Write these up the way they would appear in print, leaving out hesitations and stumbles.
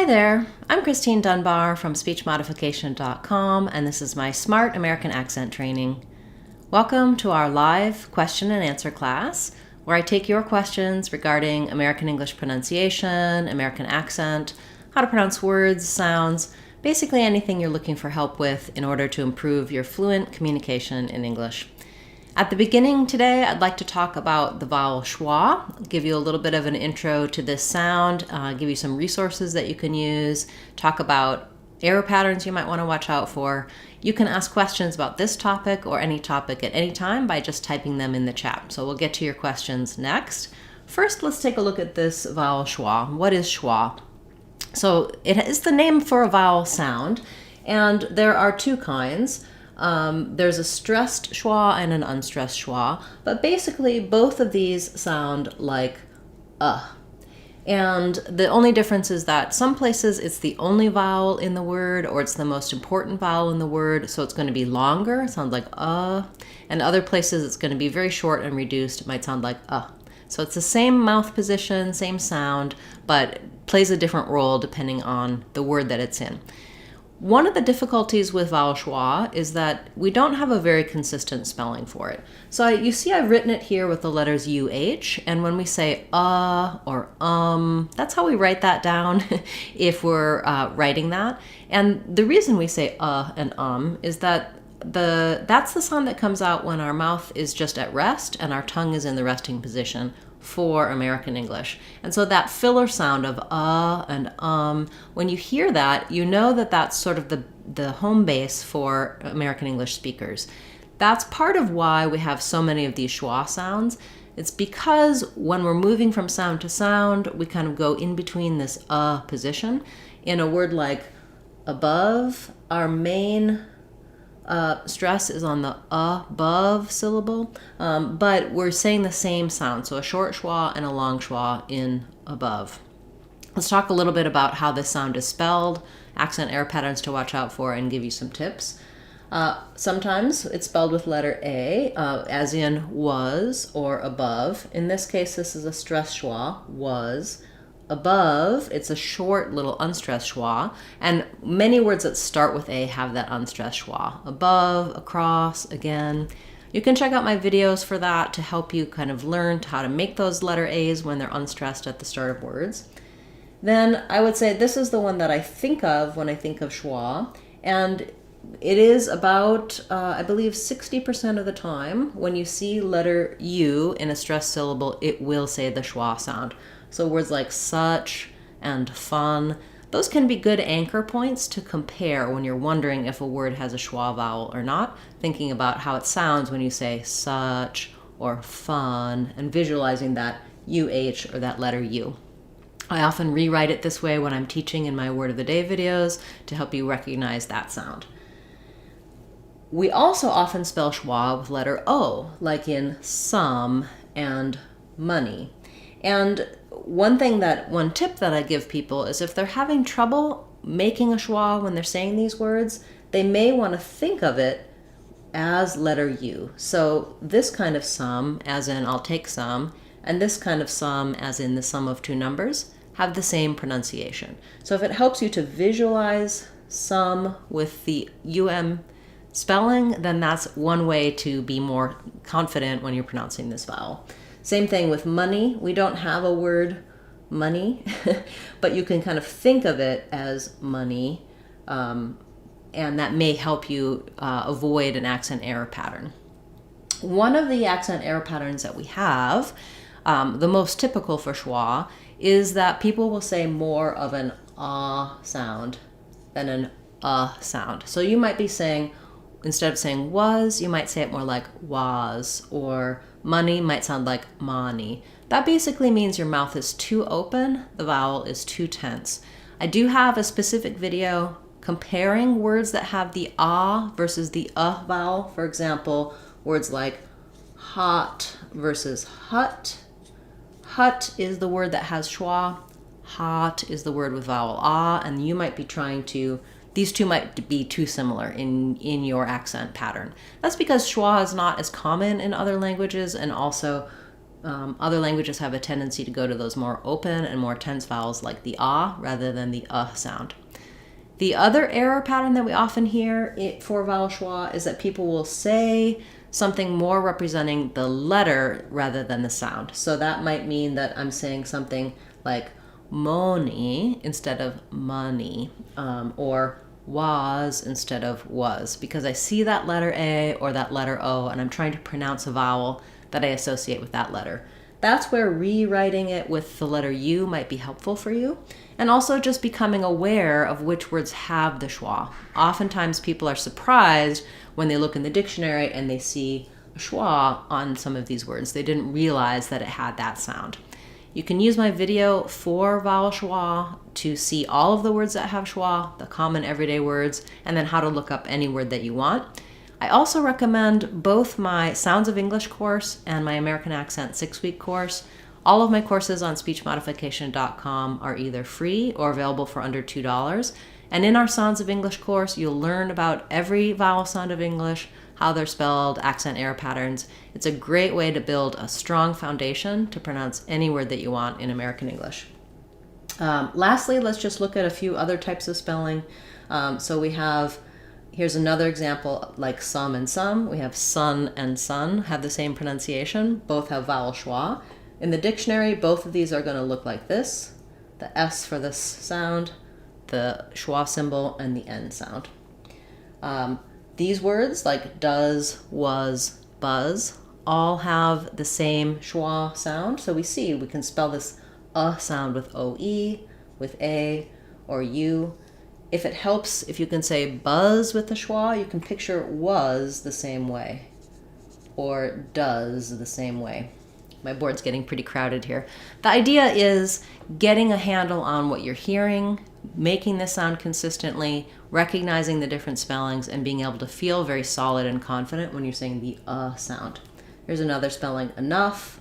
there, I'm Christine Dunbar from SpeechModification.com, and this is my Smart American Accent Training. Welcome to our live question and answer class, where I take your questions regarding American English pronunciation, American accent, how to pronounce words, sounds, basically anything you're looking for help with in order to improve your fluent communication in English. At the beginning today, I'd like to talk about the vowel schwa, give you a little bit of an intro to this sound, give you some resources that you can use, talk about error patterns you might want to watch out for. You can ask questions about this topic or any topic at any time by just typing them in the chat. So we'll get to your questions next. First, let's take a look at this vowel schwa. What is schwa? So it is the name for a vowel sound, and there are two kinds. There's a stressed schwa and an unstressed schwa, but basically both of these sound like And the only difference is that some places it's the only vowel in the word, or it's the most important vowel in the word, so it's going to be longer, it sounds like and other places it's going to be very short and reduced, it might sound like So it's the same mouth position, same sound, but plays a different role depending on the word that it's in. One of the difficulties with vowel schwa is that we don't have a very consistent spelling for it. So you see I've written it here with the letters UH, and when we say or that's how we write that down if we're writing that. And the reason we say and is that that's the sound that comes out when our mouth is just at rest and our tongue is in the resting position for American English. And so that filler sound of and when you hear that, you know that that's sort of the home base for American English speakers. That's part of why we have so many of these schwa sounds. It's because when we're moving from sound to sound, we kind of go in between this position. In a word like above, our main stress is on the above syllable, but we're saying the same sound, so a short schwa and a long schwa in above. Let's talk a little bit about how this sound is spelled, accent error patterns to watch out for, and give you some tips. Sometimes it's spelled with letter A, as in was or above. In this case, this is a stress schwa, was. Above, it's a short little unstressed schwa, and many words that start with A have that unstressed schwa. Above, across, again. You can check out my videos for that to help you kind of learn how to make those letter A's when they're unstressed at the start of words. Then I would say this is the one that I think of when I think of schwa, and it is about, I believe, 60% of the time when you see letter U in a stressed syllable, it will say the schwa sound. So words like such and fun, those can be good anchor points to compare when you're wondering if a word has a schwa vowel or not, thinking about how it sounds when you say such or fun and visualizing that UH or that letter U. I often rewrite it this way when I'm teaching in my Word of the Day videos to help you recognize that sound. We also often spell schwa with letter O, like in some and money. And one tip that I give people is if they're having trouble making a schwa when they're saying these words, they may want to think of it as letter U. So this kind of sum, as in I'll take some, and this kind of sum, as in the sum of two numbers, have the same pronunciation. So if it helps you to visualize sum with the UM spelling, then that's one way to be more confident when you're pronouncing this vowel. Same thing with money. We don't have a word money, but you can kind of think of it as money, and that may help you avoid an accent error pattern. One of the accent error patterns that we have, the most typical for schwa, is that people will say more of an sound than an sound. So you might be saying, instead of saying was, you might say it more like was, or money might sound like money. That basically means your mouth is too open, the vowel is too tense. I do have a specific video comparing words that have the versus the vowel. For example, words like hot versus hut. Hut is the word that has schwa. Hot is the word with vowel and you might be these two might be too similar in your accent pattern. That's because schwa is not as common in other languages, and also Other languages have a tendency to go to those more open and more tense vowels like the ah rather than the sound. The other error pattern that we often hear for vowel schwa is that people will say something more representing the letter rather than the sound. So that might mean that I'm saying something like money instead of money, or was instead of was, because I see that letter A or that letter O and I'm trying to pronounce a vowel that I associate with that letter. That's where rewriting it with the letter U might be helpful for you. And also just becoming aware of which words have the schwa. Oftentimes people are surprised when they look in the dictionary and they see a schwa on some of these words. They didn't realize that it had that sound. You can use my video for vowel schwa to see all of the words that have schwa, the common everyday words, and then how to look up any word that you want. I also recommend both my Sounds of English course and my American Accent 6-week course. All of my courses on speechmodification.com are either free or available for under $2. And in our Sounds of English course, you'll learn about every vowel sound of English, how they're spelled, accent error patterns. It's a great way to build a strong foundation to pronounce any word that you want in American English. Lastly, let's just look at a few other types of spelling. So we have, here's another example like some and some. We have sun and sun have the same pronunciation. Both have vowel schwa. In the dictionary, both of these are going to look like this. The S for this sound, the schwa symbol, and the N sound. These words like does, was, buzz all have the same schwa sound. So we can spell this sound with OE, with A, or U. If it helps, if you can say buzz with the schwa, you can picture was the same way, or does the same way. My board's getting pretty crowded here. The idea is getting a handle on what you're hearing, making this sound consistently, recognizing the different spellings, and being able to feel very solid and confident when you're saying the sound. Here's another spelling, enough,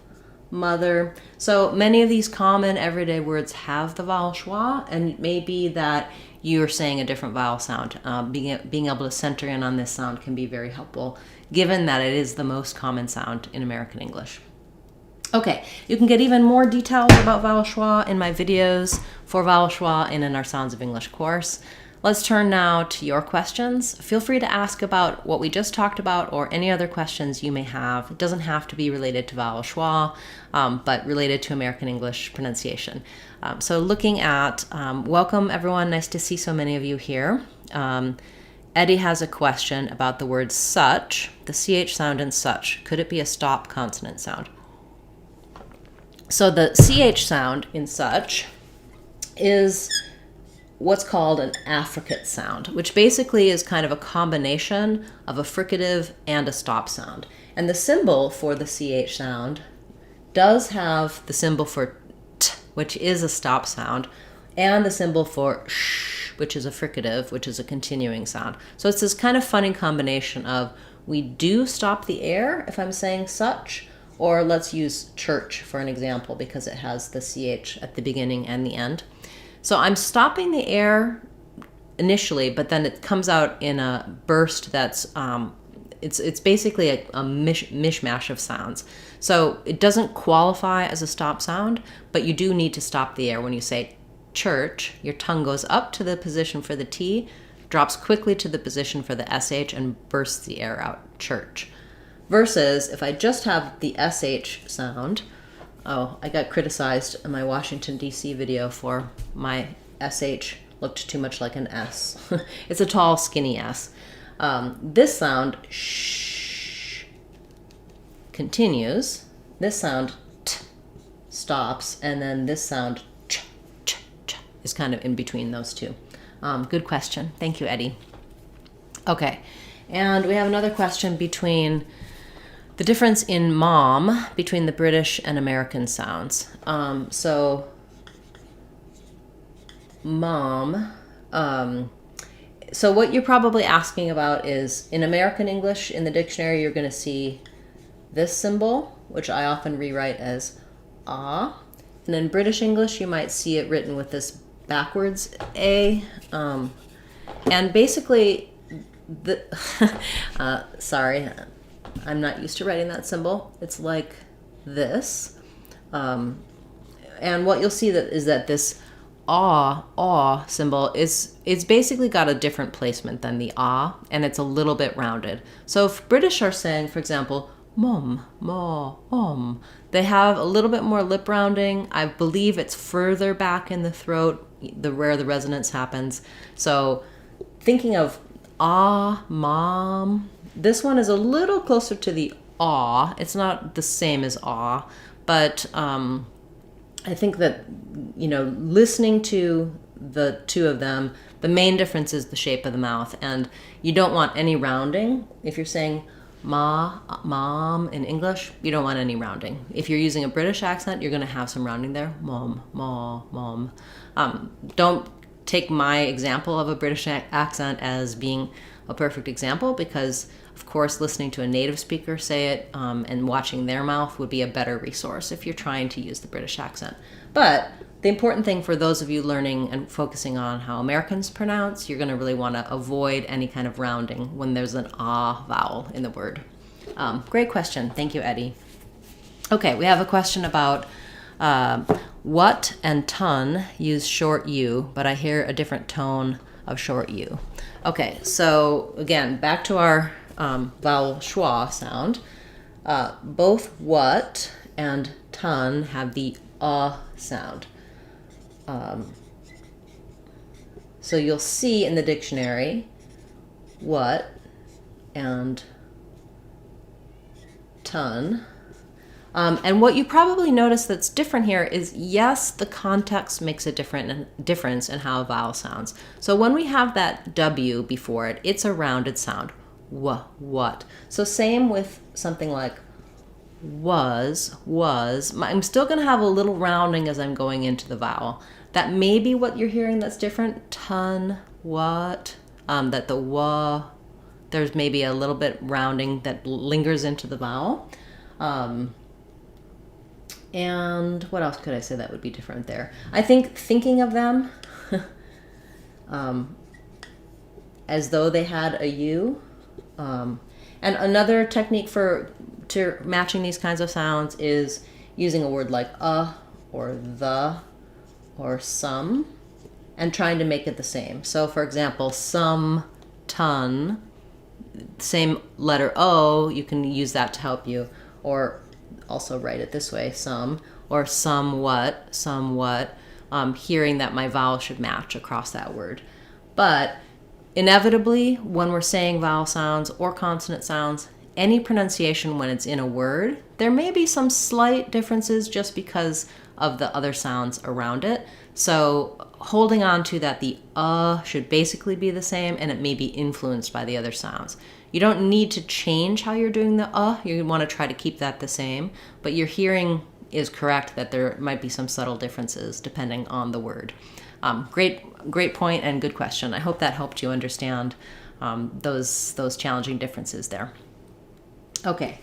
mother. So many of these common everyday words have the vowel schwa, and it may be that you're saying a different vowel sound. Being able to center in on this sound can be very helpful, given that it is the most common sound in American English. Okay, you can get even more details about vowel schwa in my videos for vowel schwa and in our Sounds of English course. Let's turn now to your questions. Feel free to ask about what we just talked about or any other questions you may have. It doesn't have to be related to vowel schwa, but related to American English pronunciation. So looking at, welcome everyone, nice to see so many of you here. Eddie has a question about the word such, the CH sound in such. Could it be a stop consonant sound? So the CH sound in such is what's called an affricate sound, which basically is kind of a combination of a fricative and a stop sound. And the symbol for the CH sound does have the symbol for t, which is a stop sound, and the symbol for sh, which is a fricative, which is a continuing sound. So it's this kind of funny combination of we do stop the air if I'm saying such, or let's use church for an example because it has the CH at the beginning and the end. So I'm stopping the air initially, but then it comes out in a burst that's, it's basically a mishmash of sounds. So it doesn't qualify as a stop sound, but you do need to stop the air. When you say church, your tongue goes up to the position for the T, drops quickly to the position for the SH, and bursts the air out, church. Versus if I just have the SH sound, I got criticized in my Washington, D.C. video for my SH looked too much like an S. It's a tall, skinny S. This sound, sh, continues. This sound, t, stops. And then this sound, ch, ch, ch, is kind of in between those two. Good question. Thank you, Eddie. Okay. And we have another question between the difference in mom between the British and American sounds. So mom, so what you're probably asking about is in American English, in the dictionary, you're going to see this symbol, which I often rewrite as ah. And in British English, you might see it written with this backwards A. And basically, sorry, I'm not used to writing that symbol. It's like this. And what you'll see is that this ah symbol it's basically got a different placement than the ah, and it's a little bit rounded. So if British are saying, for example, mom, ma, om, they have a little bit more lip rounding. I believe it's further back in the throat, where the resonance happens. So thinking of ah, mom, this one is a little closer to the ah. It's not the same as ah, but I think that, listening to the two of them, the main difference is the shape of the mouth, and you don't want any rounding. If you're saying mom in English, you don't want any rounding. If you're using a British accent, you're going to have some rounding there. Mom, ma, mom. Don't take my example of a British accent as being a perfect example, because of course listening to a native speaker say it and watching their mouth would be a better resource if you're trying to use the British accent. But the important thing for those of you learning and focusing on how Americans pronounce, you're going to really want to avoid any kind of rounding when there's an ah vowel in the word. Great question. Thank you, Eddie. Okay, we have a question about what and ton use short U, but I hear a different tone of short U. Okay, so again, back to our vowel schwa sound. Both what and ton have the sound. So you'll see in the dictionary what and ton. And what you probably notice that's different here is, yes, the context makes a difference in how a vowel sounds. So when we have that W before it, it's a rounded sound. What. So same with something like was. I'm still going to have a little rounding as I'm going into the vowel. That may be what you're hearing that's different. Ton, what, that the wa, there's maybe a little bit rounding that lingers into the vowel. And what else could I say that would be different there? I think thinking of them as though they had a U. And another technique to matching these kinds of sounds is using a word like or the or some and trying to make it the same. So for example, some, ton, same letter O, you can use that to help you, or also write it this way, some, or somewhat, hearing that my vowel should match across that word. But inevitably, when we're saying vowel sounds or consonant sounds, any pronunciation when it's in a word, there may be some slight differences just because of the other sounds around it. So holding on to that, the should basically be the same, and it may be influenced by the other sounds. You don't need to change how you're doing the you want to try to keep that the same, but your hearing is correct that there might be some subtle differences depending on the word. Great point and good question. I hope that helped you understand those challenging differences there. Okay,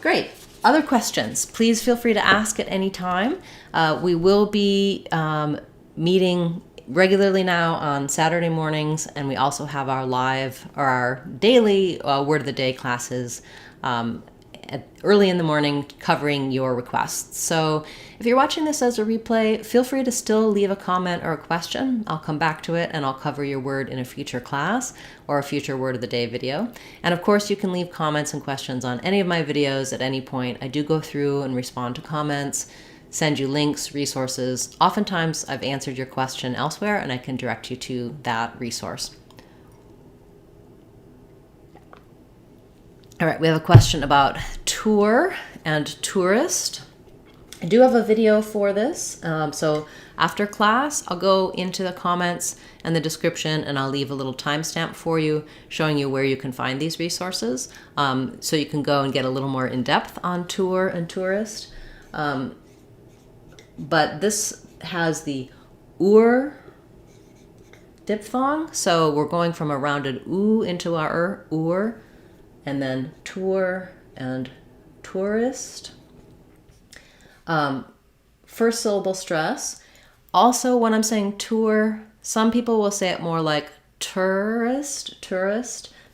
great. Other questions, please feel free to ask at any time. We will be meeting regularly now on Saturday mornings, and we also have our daily Word of the Day classes early in the morning covering your requests. So if you're watching this as a replay, feel free to still leave a comment or a question. I'll come back to it and I'll cover your word in a future class or a future Word of the Day video. And of course, you can leave comments and questions on any of my videos at any point. I do go through and respond to comments, send you links, resources. Oftentimes I've answered your question elsewhere and I can direct you to that resource. All right, we have a question about tour and tourist. I do have a video for this. So after class, I'll go into the comments and the description and I'll leave a little timestamp for you showing you where you can find these resources. So you can go and get a little more in depth on tour and tourist. But this has the diphthong. So we're going from a rounded oo into our and then tour and tourist. First syllable stress. Also, when I'm saying tour, some people will say it more like tourist.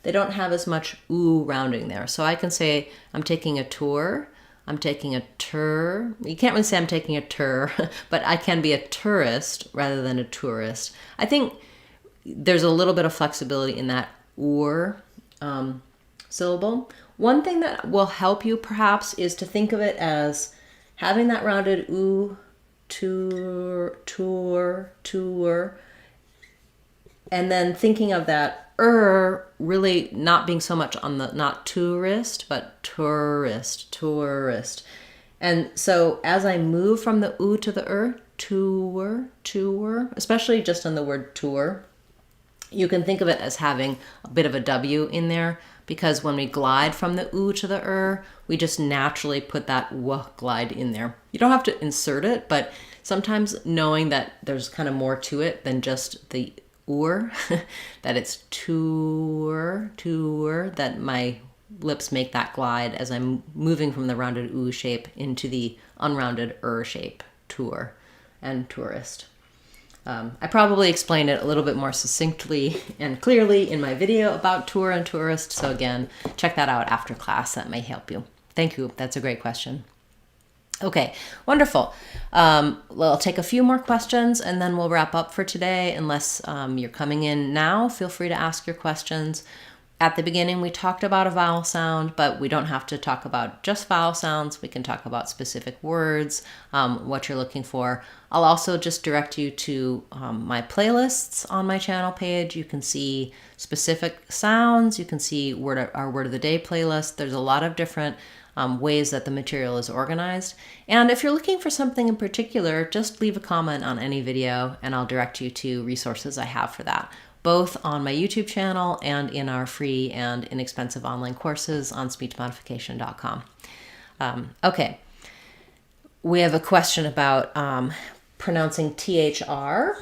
They don't have as much oo rounding there. So I can say I'm taking a tour. I'm taking a tour. You can't really say I'm taking a tour, but I can be a tourist rather than a tourist. I think there's a little bit of flexibility in that or syllable. One thing that will help you perhaps is to think of it as having that rounded oo, tour, and then thinking of that really not being so much on the, not tourist, but tourist. And so as I move from the oo to the tour, especially just on the word tour, you can think of it as having a bit of a W in there, because when we glide from the oo to the we just naturally put that w glide in there. You don't have to insert it, but sometimes knowing that there's kind of more to it than just the that it's tour, that my lips make that glide as I'm moving from the rounded oo shape into the unrounded shape, tour and tourist. I probably explained it a little bit more succinctly and clearly in my video about tour and tourist. So again, check that out after class. That may help you. Thank you. That's a great question. Okay, wonderful. I'll take a few more questions and then we'll wrap up for today. Unless you're coming in now, feel free to ask your questions. At the beginning, we talked about a vowel sound, but we don't have to talk about just vowel sounds. We can talk about specific words, what you're looking for. I'll also just direct you to my playlists on my channel page. You can see specific sounds. You can see our Word of the Day playlist. There's a lot of different ways that the material is organized. And if you're looking for something in particular, just leave a comment on any video and I'll direct you to resources I have for that, both on my YouTube channel and in our free and inexpensive online courses on speechmodification.com. Okay, we have a question about pronouncing THR,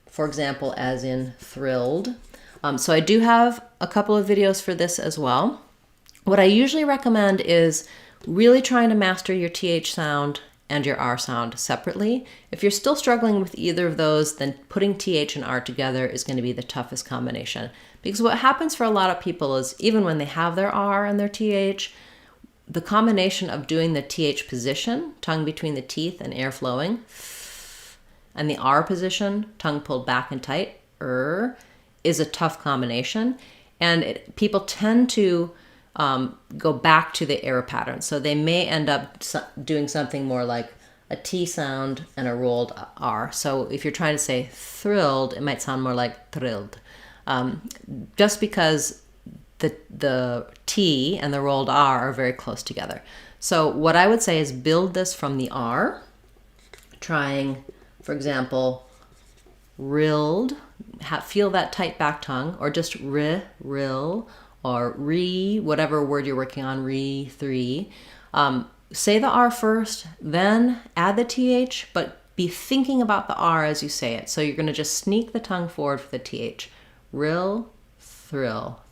for example, as in thrilled. So I do have a couple of videos for this as well. What I usually recommend is really trying to master your TH sound and your R sound separately. If you're still struggling with either of those, then putting TH and R together is going to be the toughest combination. Because what happens for a lot of people is even when they have their R and their TH, the combination of doing the TH position, tongue between the teeth and air flowing, and the R position, tongue pulled back and tight, is a tough combination. And people tend to go back to the air pattern. So they may end up doing something more like a T sound and a rolled R. So if you're trying to say thrilled, it might sound more like thrilled. Just because the T and the rolled R are very close together. So what I would say is build this from the R, trying, for example, rilled, feel that tight back tongue, or just rill, or whatever word you're working on, 3. Say the R first, then add the TH, but be thinking about the R as you say it. So you're going to just sneak the tongue forward for the TH. Rill, thrill.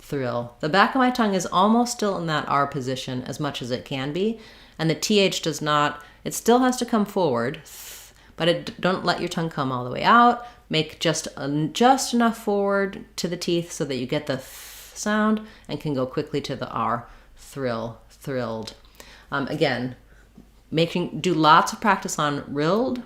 The back of my tongue is almost still in that R position as much as it can be, and the TH does not, it still has to come forward, but don't let your tongue come all the way out. Make just enough forward to the teeth so that you get the sound and can go quickly to the R, thrilled. Again, do lots of practice on rilled,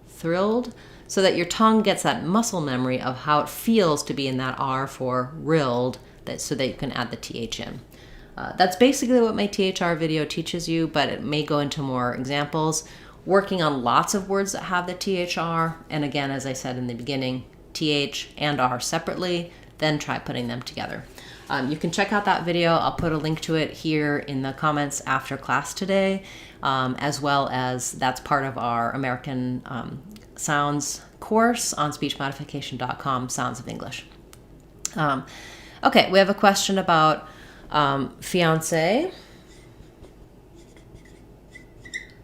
thrilled, so that your tongue gets that muscle memory of how it feels to be in that R for rilled, so that you can add the TH in. That's basically what my THR video teaches you, but it may go into more examples, working on lots of words that have the THR, and again, as I said in the beginning, TH and R separately, then try putting them together. You can check out that video. I'll put a link to it here in the comments after class today, as well as that's part of our American Sounds course on speechmodification.com, Sounds of English. Okay, we have a question about fiancé.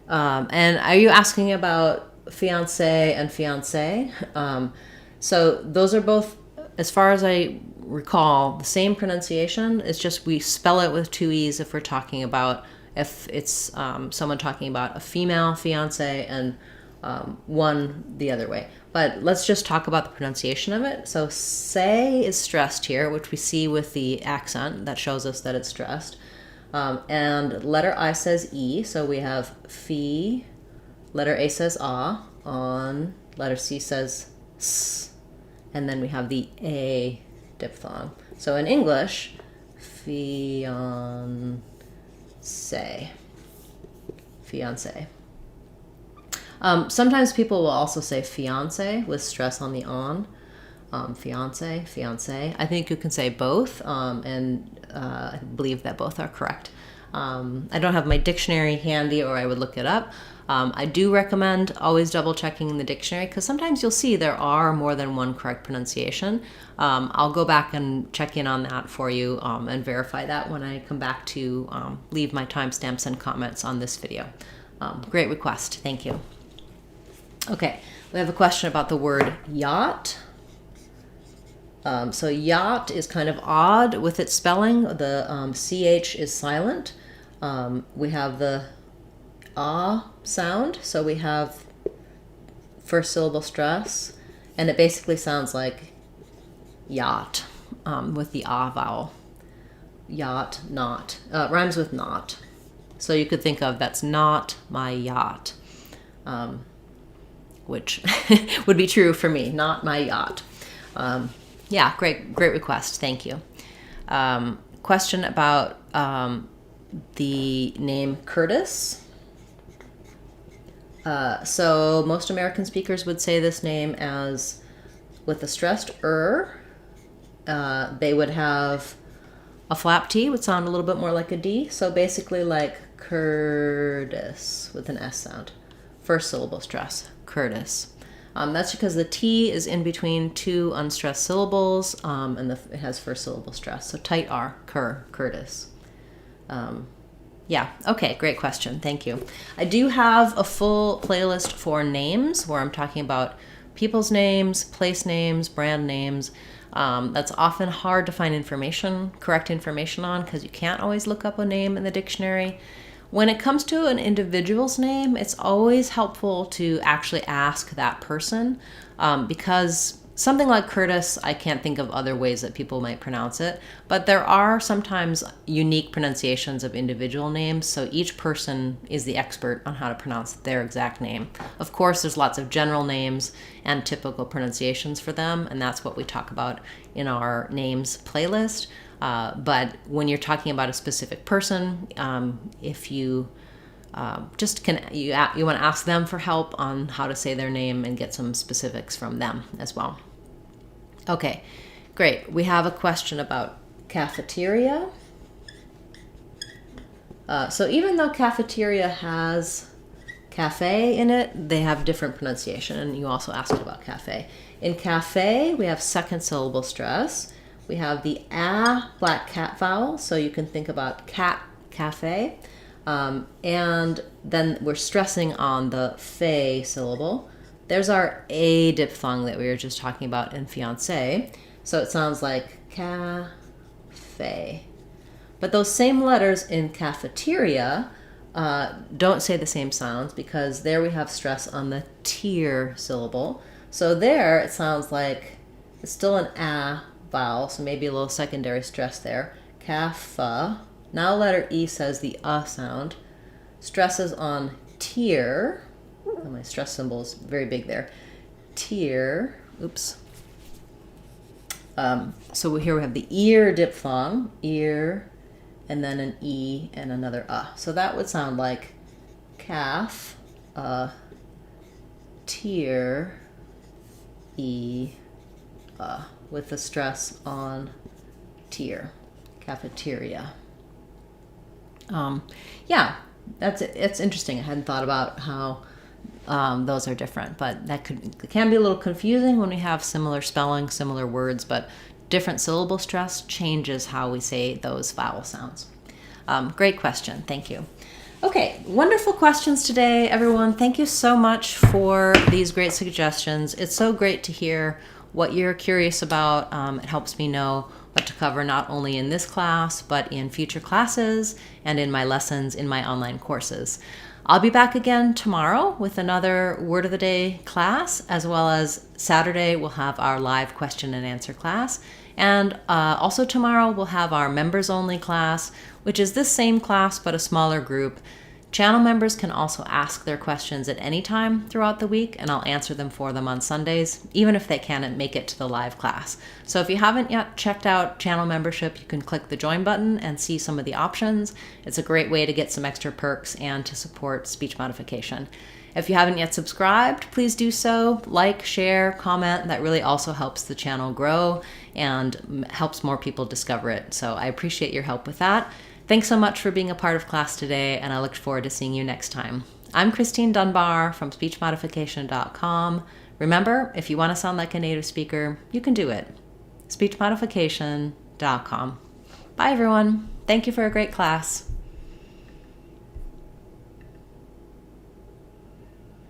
And are you asking about fiancé and fiancée? So those are both, as far as I recall, the same pronunciation. It's just we spell it with 2 E's if we're talking about, if it's someone talking about a female fiancé and one the other way. But let's just talk about the pronunciation of it. So say is stressed here, which we see with the accent that shows us that it's stressed. And letter I says E, so we have fee, letter A says ah, on, letter C says s, and then we have the A diphthong. So in English, fiancé, fiancé. Sometimes people will also say fiance with stress on the on. Fiance, fiance. I think you can say both, and I believe that both are correct. I don't have my dictionary handy, or I would look it up. I do recommend always double checking in the dictionary, because sometimes you'll see there are more than one correct pronunciation. I'll go back and check in on that for you and verify that when I come back to leave my timestamps and comments on this video. Great request. Thank you. Okay, we have a question about the word yacht. So yacht is kind of odd with its spelling. The CH is silent. We have the ah sound, so we have first syllable stress, and it basically sounds like yacht with the ah vowel. Yacht, not. Rhymes with not. So you could think of that's not my yacht, which would be true for me, not my yacht. Yeah, great request. Thank you. Question about the name Curtis. So most American speakers would say this name as with a stressed they would have a flap T, would sound a little bit more like a D. So basically like Curtis with an S sound. First syllable stress, Curtis. That's because the T is in between two unstressed syllables, and it has first syllable stress. So tight R, Curtis. Yeah, okay, great question. Thank you. I do have a full playlist for names where I'm talking about people's names, place names, brand names. That's often hard to find correct information on, because you can't always look up a name in the dictionary. When it comes to an individual's name, it's always helpful to actually ask that person, because something like Curtis, I can't think of other ways that people might pronounce it, but there are sometimes unique pronunciations of individual names, so each person is the expert on how to pronounce their exact name. Of course, there's lots of general names and typical pronunciations for them, and that's what we talk about in our names playlist. But when you're talking about a specific person, if you you want to ask them for help on how to say their name and get some specifics from them as well. Okay, great. We have a question about cafeteria. So even though cafeteria has cafe in it, they have different pronunciation, and you also asked about cafe. In cafe, we have second syllable stress. We have the a black cat vowel, so you can think about cat, cafe. And then we're stressing on the fe syllable. There's our a diphthong that we were just talking about in fiancé. So it sounds like cafe. But those same letters in cafeteria don't say the same sounds, because there we have stress on the tier syllable. So there it sounds like it's still an a vowel, so maybe a little secondary stress there. Cafa. Now letter E says the sound. Stresses on tier. Oh, my stress symbol is very big there. Tier. Oops. So here we have the ear diphthong. Ear. And then an E and another So that would sound like calf, tier, E, with the stress on tier. Cafeteria. Yeah, it's interesting. I hadn't thought about how those are different, but it can be a little confusing when we have similar spelling, similar words, but different syllable stress changes how we say those vowel sounds. Great question. Thank you. Okay, wonderful questions today, everyone. Thank you so much for these great suggestions. It's so great to hear what you're curious about. It helps me know what to cover not only in this class, but in future classes and in my lessons in my online courses. I'll be back again tomorrow with another Word of the Day class, as well as Saturday we'll have our live question and answer class. And also tomorrow we'll have our members only class, which is this same class but a smaller group. Channel members can also ask their questions at any time throughout the week, and I'll answer them for them on Sundays, even if they can't make it to the live class. So if you haven't yet checked out channel membership, you can click the join button and see some of the options. It's a great way to get some extra perks and to support speech modification. If you haven't yet subscribed, please do so. Like, share, comment. That really also helps the channel grow and helps more people discover it. So I appreciate your help with that. Thanks so much for being a part of class today, and I look forward to seeing you next time. I'm Christine Dunbar from speechmodification.com. Remember, if you want to sound like a native speaker, you can do it. speechmodification.com. Bye, everyone. Thank you for a great class.